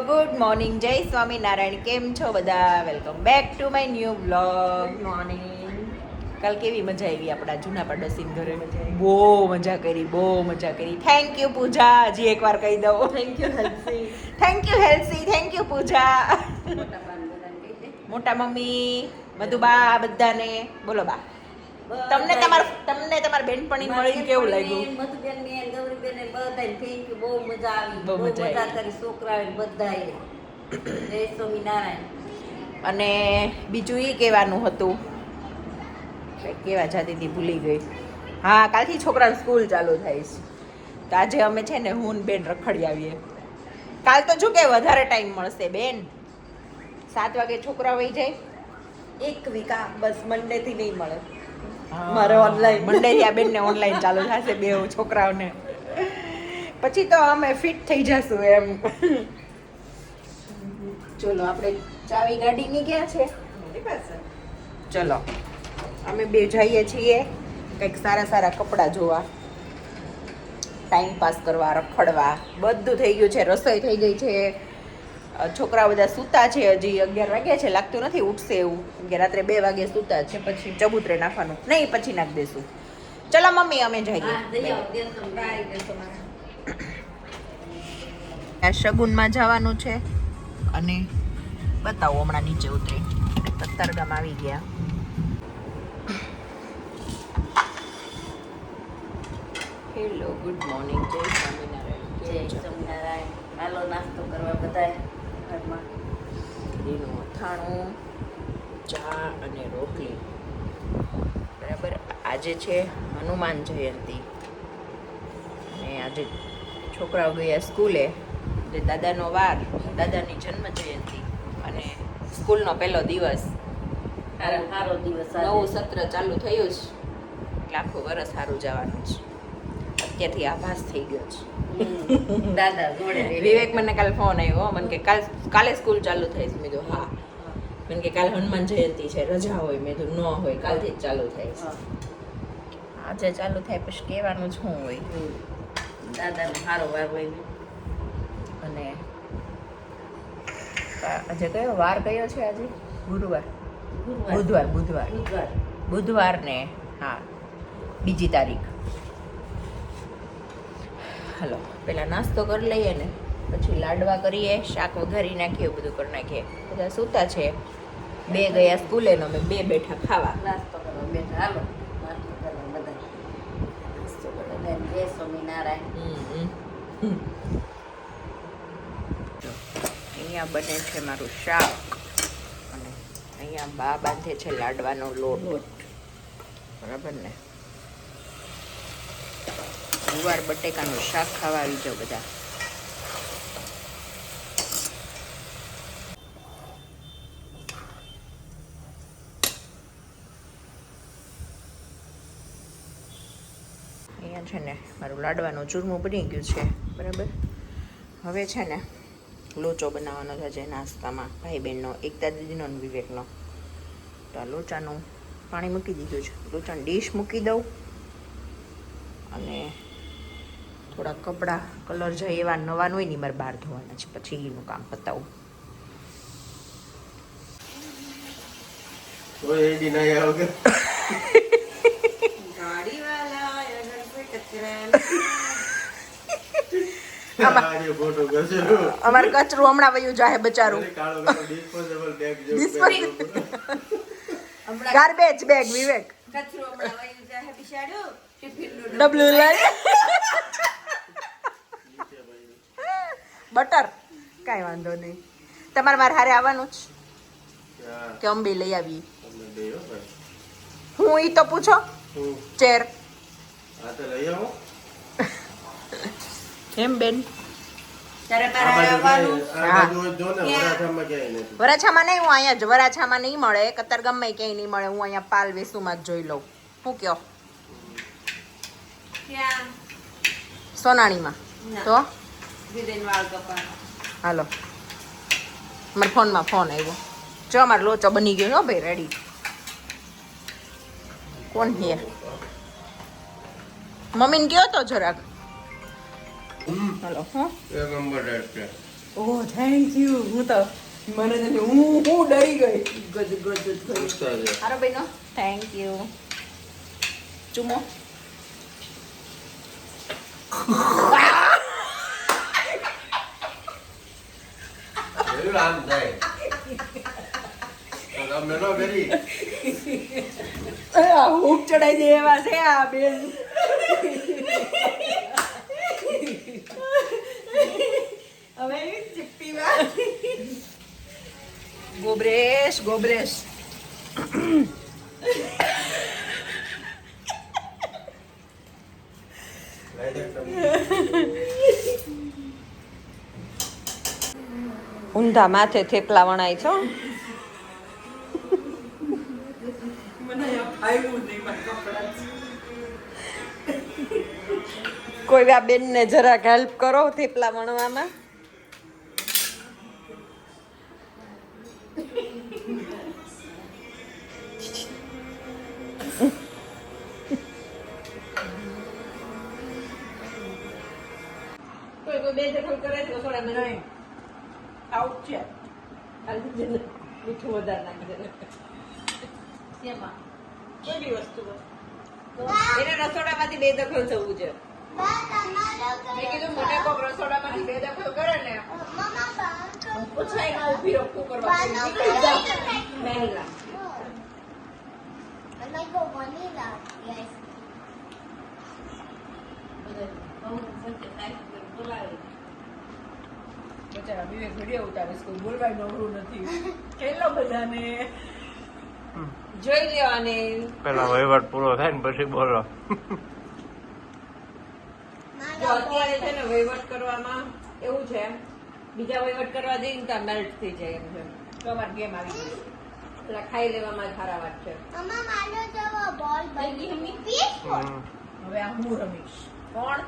Good morning, જય સ્વામિનારાયણ. કેમ છો બધા? Welcome back to my new blog. Morning. કાલ કેવી મજા આવી આપણા જૂના પાડોશી ઘરે? બહુ મજા કરી. Thank you Pooja. હજી એકવાર કહી દઉં. Thank you Helsi. Thank you Helsi, thank you Pooja. મોટા પાન બધાને કહી દે. મોટા મમ્મી, મધુબા, બધાને બોલો બા. તમને તમાર બેનપણી મળી કેવું લાગ્યું? મધુબેન ને ગૌરીબેન ને બધાને થેન્ક યુ. બહુ મજા આવી. બહુ બહુ મજા મજા આવી. કરી છોકરાઓને બધાએ. જય સ્વામિનારાયણ. અને બીજું એ કહેવાનું હતું, કેવા જાતી હતી ભૂલી ગઈ. હા, કાલથી છોકરાની સ્કૂલ ચાલુ થાય છે, તો આજે અમે છે ને હું ને બેન રખડી આવીએ. કાલ તો જો કે વધારે ટાઈમ મળશે બેન, 7 વાગે છોકરા વહી જાય. એક વીક બસ મંડે થી નહીં મળે. મારે ઓનલાઈન મંડે થી આ બેનને ઓનલાઈન ચાલુ થશે બે છોકરાઓને. પછી તો અમે ફિટ થઈ જશું એમ. ચલો આપણે ચાવી ગાડીની ક્યાં છે? ચલો અમે બે જઈએ છીએ કંઈક સારા કપડાં જોવા, ટાઈમ પાસ કરવા, રખડવા. બધું થઈ ગયું છે, રસોઈ થઈ ગઈ છે, છોકરાઓ બધા સૂતા છે. હજી 11 વાગ્યા છે, લાગતું નથી ઉઠશે એવું કે રાત્રે 2 વાગે સૂતા છે. પછી ચબૂતરે નાખવાનું નહીં, પછી નાખી દેશું. ચલો મમ્મી અમે જઈએ. આ શગુનમાં જવાનું છે અને બતાવો હમણાં નીચે ઉતરી કતારગામ આવી ગયા. હેલો, ગુડ મોર્નિંગ, જય સ્વામિનારાયણ. જય સ્વામિનારાયણ. હાલો નાસ્તો કરવા બધાએ ઘરમાં. ઘીનું અથાણું, ચા અને રોટલી. બરાબર. આજે છે હનુમાન જયંતિ અને આજે છોકરાઓ ગયા સ્કૂલે. એટલે દાદાનો વાર, દાદાની જન્મ જયંતિ અને સ્કૂલનો પહેલો દિવસ. સારો દિવસ. નવું સત્ર ચાલુ થયું છે એટલે આખું વરસ સારું જવાનું છે. અત્યારથી આભાસ થઈ ગયો છે. દાદા જોડે વિવેક મને કાલે ફોન આવ્યો, મને કે કાલે સ્કૂલ ચાલુ થઈ છે. મેં કીધું હા. મને કે કાલે હનુમાન જયંતિ છે, રજા હોય. મેં કીધું ન હોય, કાલથી જ ચાલુ થાય છે. આજે ચાલુ થાય પછી કહેવાનું જ શું હોય. દાદાનો સારો વાર હોય. અને આજે કયો વાર કયો છે? આજે ગુરુવાર, બુધવાર ને હા, બીજી તારીખ. હાલો પેલા નાસ્તો કરી લઈએ ને પછી લાડવા કરીએ, શાક વઘારી નાખીએ, બધું કરી નાખીએ. બધા સૂતા છે, 2 ગયા સ્કૂલે ને અમે 2 બેઠા ખાવા. નાસ્તો કરવા બેઠા. હાલો નાસ્તો કરવા બધા. નાસ્તો કરવા. બધાને જય સ્વામિનારાયણ. અહીંયા બને છે મારું શાક અને અહીંયા બા બાંધે છે લાડવાનો લોટ. બરાબર ને? ગુવાર બટેકાનું શાક ખાવા આવી જાઓ બધા. અહીંયા છે ને મારું લાડવાનું ચૂરમું બની ગયું છે. બરાબર. હવે છે ને લોચો બનાવવાનો છે આજે નાસ્તામાં, ભાઈ બહેનનો, એકતા દીદીનો અને વિવેકનો. તો આ લોચાનું પાણી મૂકી દીધું છે. લોચાની ડીશ મૂકી દઉં અને થોડા કપડાં કલર જાય એવા નવા હોય ને મારે બહાર ધોવાના છે, પછી એનું કામ પતાવું. અમારે કચરું હમણાં વયું જાહે બચારું. ગાર્બેજ બેગ વિવેક ડબલું લઈ બટર કાંઈ વાંધો નહીં. તમારે મારે હારે આવવાનું જ કે અંબી લઈ આવી? હું ઈ તો પૂછો. ચેર એમ બેન વરાછામાં નહીં, હું અહીંયા જ. વરાછામાં નહીં મળે, કતારગામમાં ક્યાંય નહીં મળે. હું અહીંયા પાલ વેસુમાં જ જોઈ લઉં. શું કયો? સોનાણીમાં તો હાલો મારા ફોનમાં ફોન આવ્યો. જો અમારો લોચો બની ગયો હો ભાઈ, રેડી. કોણ છે? મમ્મીને કયો તો જરાક. હાલો. હું એક નંબર રેટ છે. ઓહ થેન્ક યુ. હું તો મને તો હું ડરી ગઈ. ગજ ગજ થઈ. હારો બેનો થેન્ક યુ. ચુમો. હુક ચડાઈ દે એવા છે આ બેન. હવે ચીપટીમાં ગોબરેશ ગોબરેશ. ઊંધા માથે થેપલા વણાય છો. કોઈ આ બેન ને જરાક હેલ્પ કરો થેપલા વણવામાં. કોઈ બે દખલ કરે છે રસોડા માં નહીં આઉટ છે. મીઠું વધારે નાખી દે. શેમાં? કોઈ બી વસ્તુ એને રસોડામાંથી બે દખલ થવું છે. મેં કીધું મને કોક રસોડામાંથી બે દખલ કરે ને પૂછાય ના ઉભી રખું કરવા મહેલા. બચારા વિવેક વિડીયો ઉતારે છે, કોઈ બોલવાય નવરું નથી. કેટલો બધાને જોઈ લેવાને પેલા વહીવટ પૂરો થાય ને પછી બોલો. જો અત્યારે છે ને વહીવટ કરવામાં એવું છે, બીજા વહીવટ કરવા જઈએ ને ત્યાં મેલ્ટ થઈ જાય એમ છે. તો અમારી ગેમ આવી ગઈ એટલે ખાઈ લેવામાં જ સારા વાત છે. હવે આ હું રમીશ. કોણ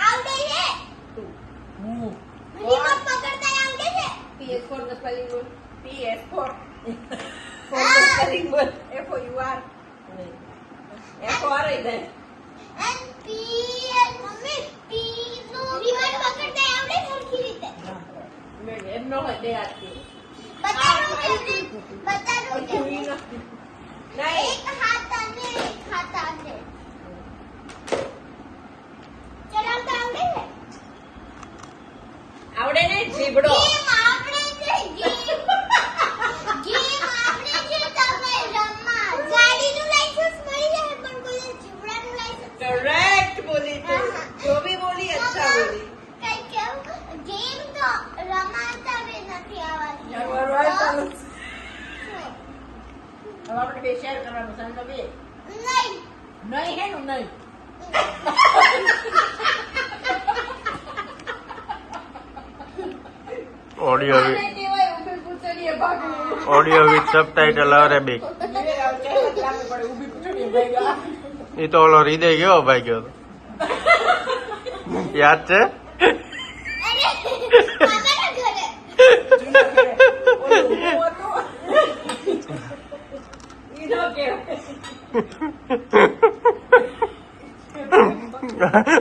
આવડે છે તું? હું. રિમોટ પકડતા આવડે છે PS4 નો સ્પેલિંગ બોલ. PS4 4 નો સ્પેલિંગ બોલ. FOUR FOR ಇದೆ. એન પી એલ મમ્મી પી નો રિમોટ પકડતા આવડે સરખી રીતે મેં એમ નો હોય દે આથી. બતાડો કેવી બતાડો કેવી નહીં એક હાથ અને એક હાથ આને ચલાવતા આવડે છે આવડે ને જીબડો. ગેમ આવડે છે ગેમ આવડે છે તમે રમવા ગાડીનું લાયસન્સ મળી જાય પણ કોઈ જીવડાનું લાયસન્સ કરેક્ટ બોલી તું. જો ભી બોલી અચ્છા બોલી. કઈ કેવું ગેમ તો રમાતા બી નથી આવડતી હવે આપણે બે શેર કરવાનું સાંજનો બે નહીં નહીં હે નું નહીં. ઓડિયો આને કહેવાય ઊભી પૂછડીએ ભાગવું. Audio with subtitle Arabic. ઊભી પૂછડીએ ભાગ્યા. એ તો ઓલો હૃદય કેવો ભાઈ ગયો હતો યાદ છે? અરે અમારા ઘરે જૂના ઘરે ઓલું ઊભું હતું. ઈ ન કહેવાય.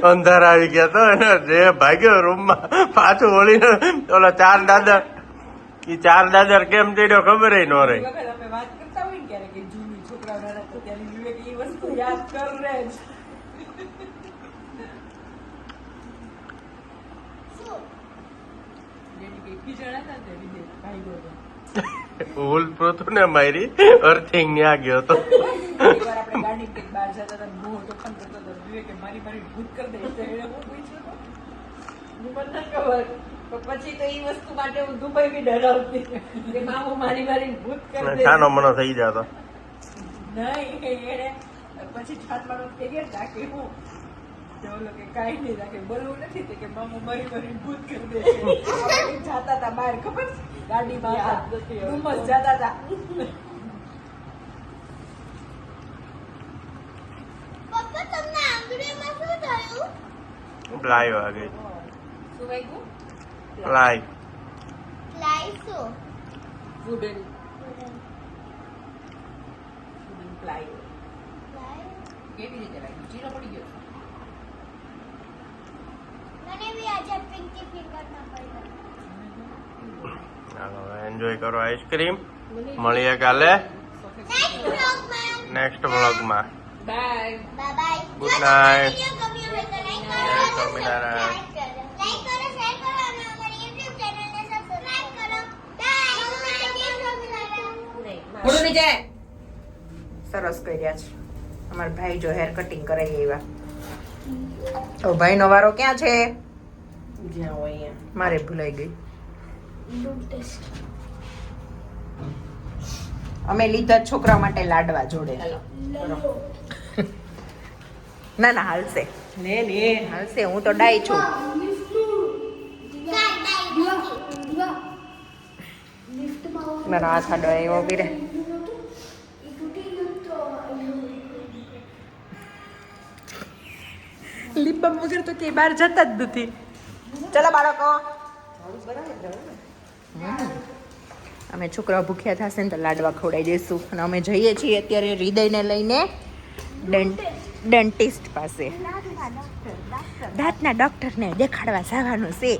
અંધાર આવી ગયા તો એને જે ભાગ્યો રૂમમાં પાછું ઓળીને ઓલા ચાર દાદર કેમ ચડ્યો ખબર ય ન રહી. એ વખત અમે વાત કરતા હોય ને ક્યારેક કે જૂની છોકરાઓ નાના હતા ત્યારે વિવેક એ વસ્તુ યાદ કરે જ. શું જેની કઈ ખીજણ હતા ને વિવેક ભાગ્યો હતો. ભૂલ પૃથુને મારી અર્થિંગ ન્યા ગયો હતો. એકવાર આપણે ગાડી કંઈક બહાર જતા હતા બહુ તોફાન કરતો હતો વિવેકે મારી ભૂત કરી દઈ તો એને હું પૂછ્યું હતું મને નથી ખબર પણ પછી તો એ વસ્તુ માટે હું દુબઈ બી ડરાવતી કે મામો મારી ભૂત કરી દે. છાનો મનો થઈ જતો. નહીં એને પછી છાતમાં થઈ ગયા રાખે હું તો ઓલો કે કાંઈ નહીં રાખે બોલવું નથી તે કે મામો મારી ભૂત કરી દે છે. આપણે જાતા હતા બહાર ખબર ગાડીમાં ડુમસ જાતા હતા. પપ્પા તમને આંગળીમાં શું થયું પ્લાય વાગે શું વાગ્યું? પ્લાય લાઈ શું વુડન પ્લાય લાઈ કેવી રીતે વાગ્યું? ચીરો પડી ગયો. મને બી આજે પિંકી ફિંગર ના પડ્યો હાલો એન્જોય કરો આઈસ્ક્રીમ. મળીએ કાલે નેક્સ્ટ બ્લોગમાં. નેક્સ્ટ વ્લોગમાં. Bye. Bye bye. Good night. જો તમને વિડિયો ગમ્યો હોય તો જય લાઈક કરો, સ્વામિનારાયણ. લાઈક કરો, શેર કરો અને અમારી YouTube ચેનલને સબસ્ક્રાઇબ કરો. બાય. જય સ્વામિનારાયણ. થોડું નીચે. સરસ કર્યા છે અમારા ભાઈ જો હેર કટિંગ કરાવી આવ્યા. તો ભાઈનો વારો ક્યાં છે? જ્યાં હોય અહીંયા. મારે ભૂલાઈ ગઈ. અમે લીધા છોકરા માટે લાડવા જોડે. ના ના હાલશે હાલશે, હું તો ડાઈ છું. મારો હાથ આડો એવો પીરે. લીપ બામ વગર તો ક્યાંય બહાર જતા જ નથી. ચલો બાળકો. અમે છોકરાઓ ભૂખ્યા થશે ને તો લાડવા ખવડાવી દઈશું. અને અમે જઈએ છીએ અત્યારે હૃદયને લઈને ડેન્ટિસ્ટ પાસે. દાંતના ડોક્ટરને દેખાડવા જવાનું છે.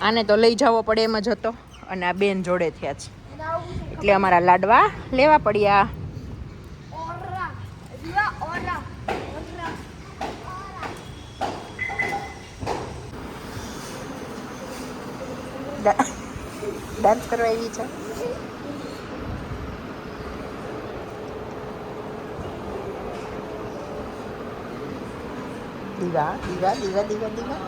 આને તો લઈ જવો પડે એમ જ હતો અને આ બેન જોડે થયા છે એટલે અમારા લાડવા લેવા પડ્યા. ડાન્સ કરવા આવી છે. દીવા દીવા દીવા દીવા દીવા.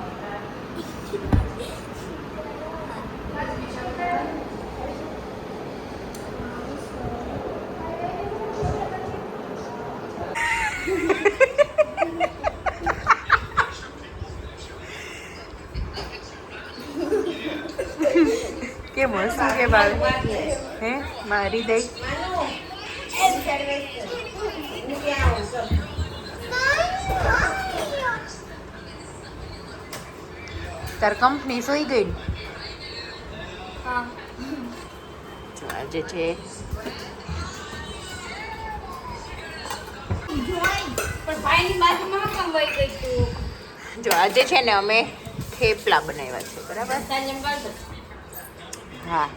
કેમ હસું કે બાળ હે મારી દઈ. તાર કંપની સોઈ ગઈ. જો આજે છે જો આજે છે ને અમે થેપલા બનાવ્યા છે બરાબર. હા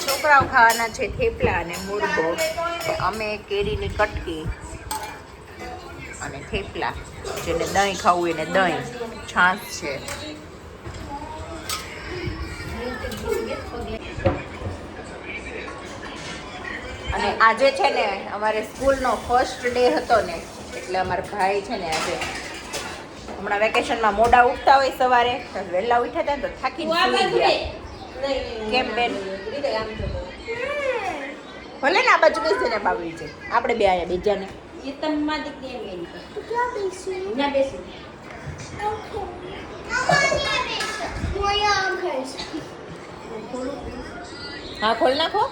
છોકરાઓ ખાવાના છે થેપલા અને મુરગો. અમે કેરીની કટકી અને થેપલા. જેને દહીં ખાવું એને દહીં, છાશ છે. અને આજે છે ને અમારે સ્કૂલનો ફર્સ્ટ ડે હતો ને એટલે અમારા ભાઈ છે ને આજે હમણાં વેકેશનમાં મોડા ઉઠતા હોય સવારે વહેલા ઉઠ્યા હતા ને તો થાકીને સૂઈ ગયા. કેમ બેન? ભલે ને આ બાજુ બેસે ને બાબરી છે. આપણે બે આયા બીજાને હા ખોલ નાખો.